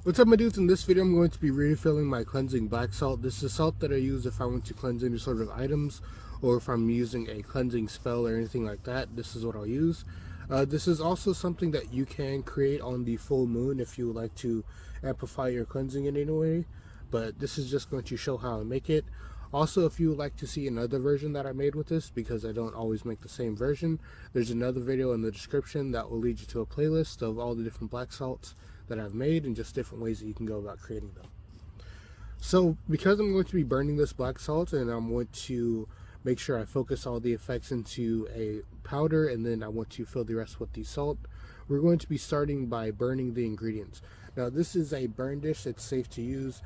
What's up, my dudes? In this video I'm going to be refilling my cleansing black salt. This is salt that I use if I want to cleanse any sort of items, or if I'm using a cleansing spell or anything like that. This is what I'll use. This is also something that you can create on the full moon if you would like to amplify your cleansing in any way, but this is just going to show how I make it. Also, if you would like to see another version that I made with this, because I don't always make the same version, there's another video in the description that will lead you to a playlist of all the different black salts that I've made and just different ways that you can go about creating them. So because I'm going to be burning this black salt, and I'm going to make sure I focus all the effects into a powder, and then I want to fill the rest with the salt, we're going to be starting by burning the ingredients. Now this is a burn dish. It's safe to use.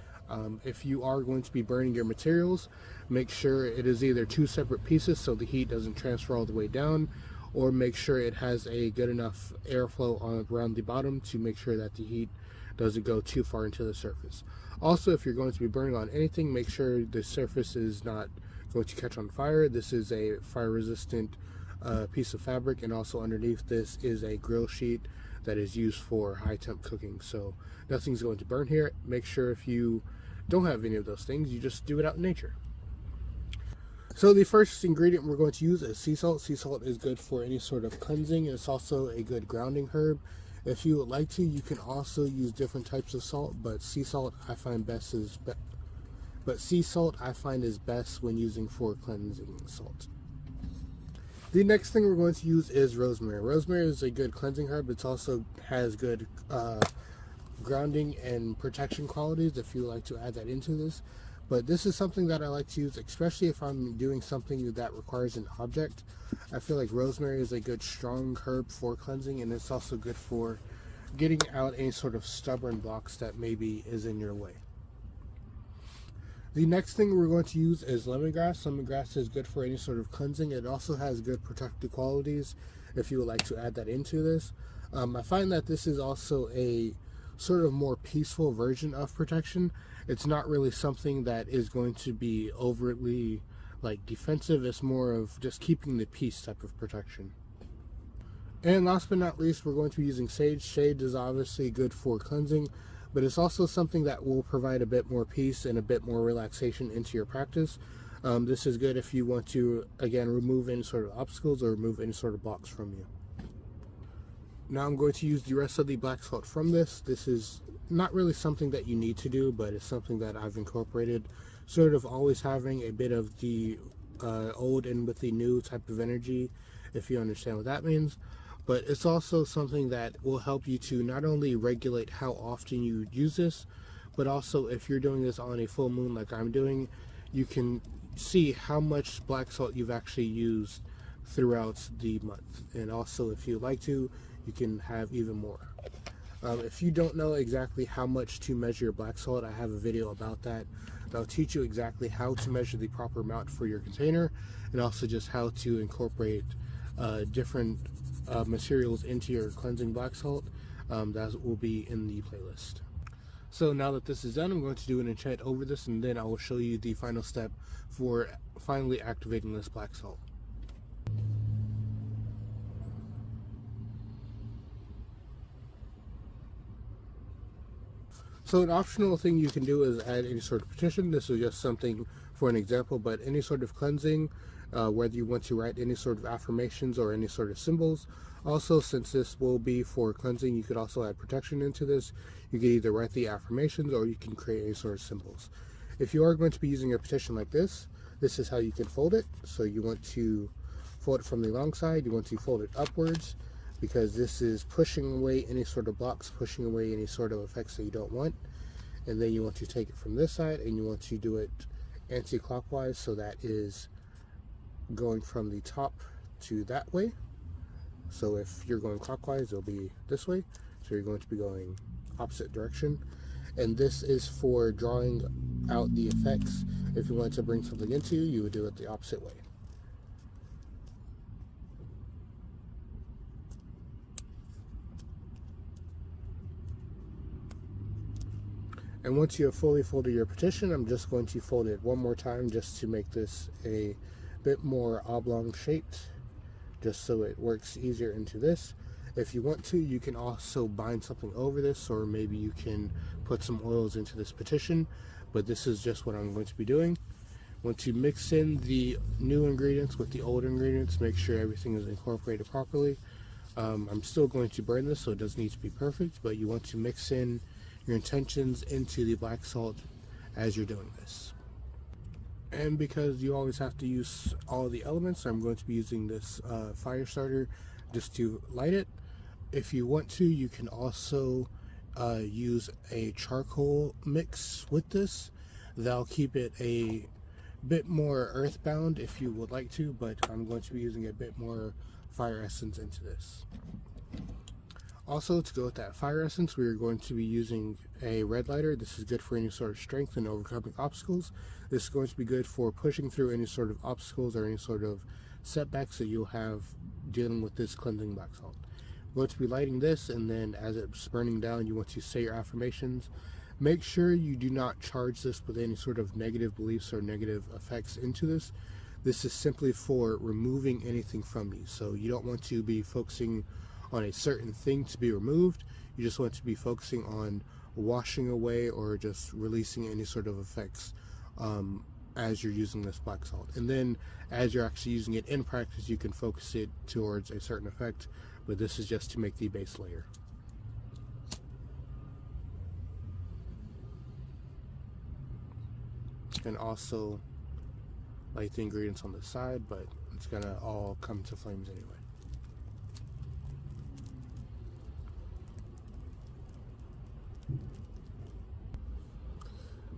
If you are going to be burning your materials, make sure it is either two separate pieces so the heat doesn't transfer all the way down, or make sure it has a good enough airflow around the bottom to make sure that the heat doesn't go too far into the surface. Also, if you're going to be burning on anything, make sure the surface is not going to catch on fire. This is a fire resistant piece of fabric, and also underneath this is a grill sheet that is used for high temp cooking, so nothing's going to burn here. Make sure if you don't have any of those things, you just do it out in nature. So the first ingredient we're going to use is sea salt. Sea salt is good for any sort of cleansing. It's also a good grounding herb. If you would like to, you can also use different types of salt, but sea salt I find is best when using for cleansing salt. The next thing we're going to use is rosemary. Rosemary is a good cleansing herb. It also has good grounding and protection qualities if you like to add that into this. But this is something that I like to use, especially if I'm doing something that requires an object. I feel like rosemary is a good strong herb for cleansing, and it's also good for getting out any sort of stubborn blocks that maybe is in your way. The next thing we're going to use is lemongrass. Lemongrass is good for any sort of cleansing. It also has good protective qualities if you would like to add that into this. I find that this is also a sort of more peaceful version of protection. It's not really something that is going to be overtly defensive. It's more of just keeping the peace type of protection. And last but not least, we're going to be using sage. Sage is obviously good for cleansing, but it's also something that will provide a bit more peace and a bit more relaxation into your practice. This is good if you want to, again, remove any sort of obstacles or remove any sort of blocks from you. Now I'm going to use the rest of the black salt from this. This is not really something that you need to do, but it's something that I've incorporated, sort of always having a bit of the old and with the new type of energy, if you understand what that means. But it's also something that will help you to not only regulate how often you use this, but also if you're doing this on a full moon like I'm doing, you can see how much black salt you've actually used throughout the month. And also, if you'd like to, you can have even more. If you don't know exactly how much to measure your black salt, I have a video about that. That'll teach you exactly how to measure the proper amount for your container, and also just how to incorporate different materials into your cleansing black salt. That will be in the playlist. So now that this is done, I'm going to do an enchant over this, and then I will show you the final step for finally activating this black salt. So an optional thing you can do is add any sort of petition. This is just something for an example, but any sort of cleansing, whether you want to write any sort of affirmations or any sort of symbols. Also, since this will be for cleansing, you could also add protection into this. You can either write the affirmations or you can create any sort of symbols. If you are going to be using a petition like this, this is how you can fold it. So you want to fold it from the long side. You want to fold it upwards, because this is pushing away any sort of blocks, pushing away any sort of effects that you don't want. And then you want to take it from this side, and you want to do it anti-clockwise, so that is going from the top to that way. So if you're going clockwise, it'll be this way. So you're going to be going opposite direction. And this is for drawing out the effects. If you want to bring something into you, you would do it the opposite way. And once you have fully folded your petition, I'm just going to fold it one more time just to make this a bit more oblong shaped, just so it works easier into this. If you want to, you can also bind something over this, or maybe you can put some oils into this petition, but this is just what I'm going to be doing. Once you mix in the new ingredients with the old ingredients, make sure everything is incorporated properly. I'm still going to burn this, so it doesn't need to be perfect, but you want to mix in your intentions into the black salt as you're doing this. And because you always have to use all the elements, I'm going to be using this fire starter just to light it. If you want to, you can also use a charcoal mix with this. That'll keep it a bit more earthbound if you would like to, but I'm going to be using a bit more fire essence into this. Also, to go with that fire essence, we are going to be using a red lighter. This is good for any sort of strength and overcoming obstacles. This is going to be good for pushing through any sort of obstacles or any sort of setbacks that you'll have dealing with this cleansing black salt. I'm going to be lighting this, and then as it's burning down, you want to say your affirmations. Make sure you do not charge this with any sort of negative beliefs or negative effects into this. This is simply for removing anything from you. So you don't want to be focusing on a certain thing to be removed. You just want to be focusing on washing away or just releasing any sort of effects as you're using this black salt. And then as you're actually using it in practice, you can focus it towards a certain effect, but this is just to make the base layer. And also light the ingredients on the side, but it's gonna all come to flames anyway.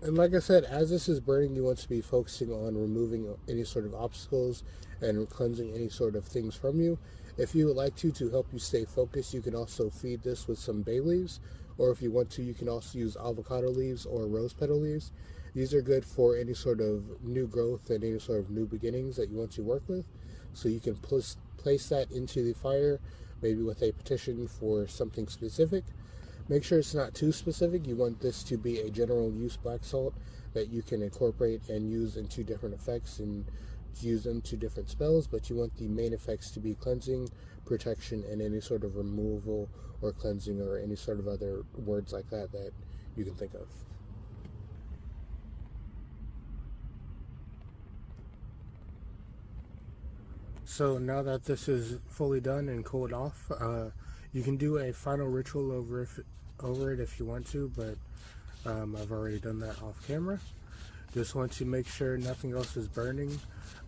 And like I said, as this is burning, you want to be focusing on removing any sort of obstacles and cleansing any sort of things from you. If you would like to help you stay focused, you can also feed this with some bay leaves, or if you want to, you can also use avocado leaves or rose petal leaves. These are good for any sort of new growth and any sort of new beginnings that you want to work with. So you can place that into the fire, maybe with a petition for something specific. Make sure it's not too specific. You want this to be a general use black salt that you can incorporate and use into different effects and use them to different spells, but you want the main effects to be cleansing, protection, and any sort of removal or cleansing or any sort of other words like that that you can think of. So now that this is fully done and cooled off, you can do a final ritual over it if you want to, but I've already done that off camera. Just want to make sure nothing else is burning.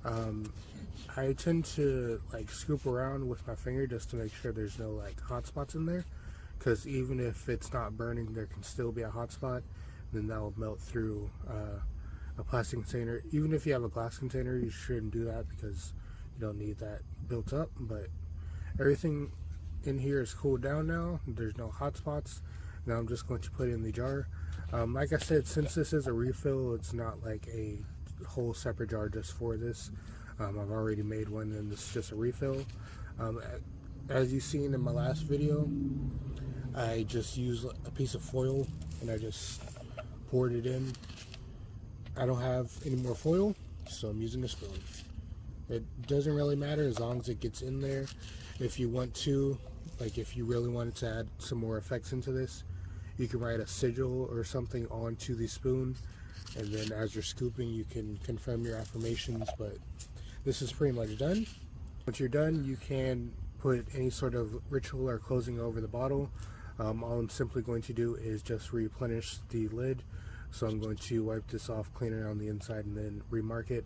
I tend to like scoop around with my finger just to make sure there's no like hot spots in there, because even if it's not burning, there can still be a hot spot, then that will melt through a plastic container. Even if you have a glass container, you shouldn't do that because you don't need that built up. But everything in here is cooled down now. There's no hot spots. Now I'm just going to put it in the jar. Like I said, since this is a refill, it's not like a whole separate jar just for this. I've already made one, and this is just a refill. As you've seen in my last video, I just used a piece of foil and I just poured it in. I don't have any more foil, so I'm using a spoon. It doesn't really matter as long as it gets in there. If you want to, like if you really wanted to add some more effects into this, you can write a sigil or something onto the spoon, and then as you're scooping, you can confirm your affirmations. But this is pretty much done. Once you're done, you can put any sort of ritual or closing over the bottle. All I'm simply going to do is just replenish the lid. So I'm going to wipe this off, clean it on the inside, and then remark it.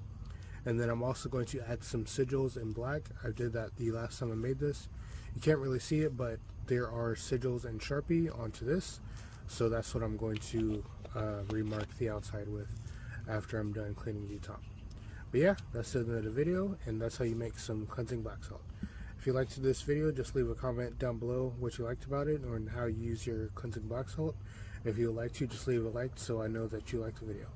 And then I'm also going to add some sigils in black. I did that the last time I made this. You can't really see it, but there are sigils and Sharpie onto this. So that's what I'm going to remark the outside with after I'm done cleaning the top. But yeah, that's the end of the video, and that's how you make some cleansing black salt. If you liked this video, just leave a comment down below what you liked about it or how you use your cleansing black salt. If you would like to, just leave a like so I know that you liked the video.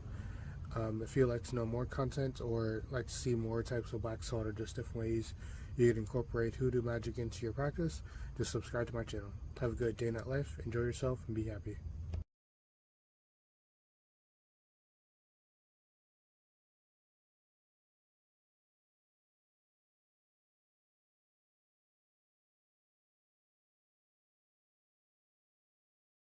If you'd like to know more content or like to see more types of black salt or just different ways you can incorporate hoodoo magic into your practice, just subscribe to my channel. Have a good day in that life, enjoy yourself, and be happy.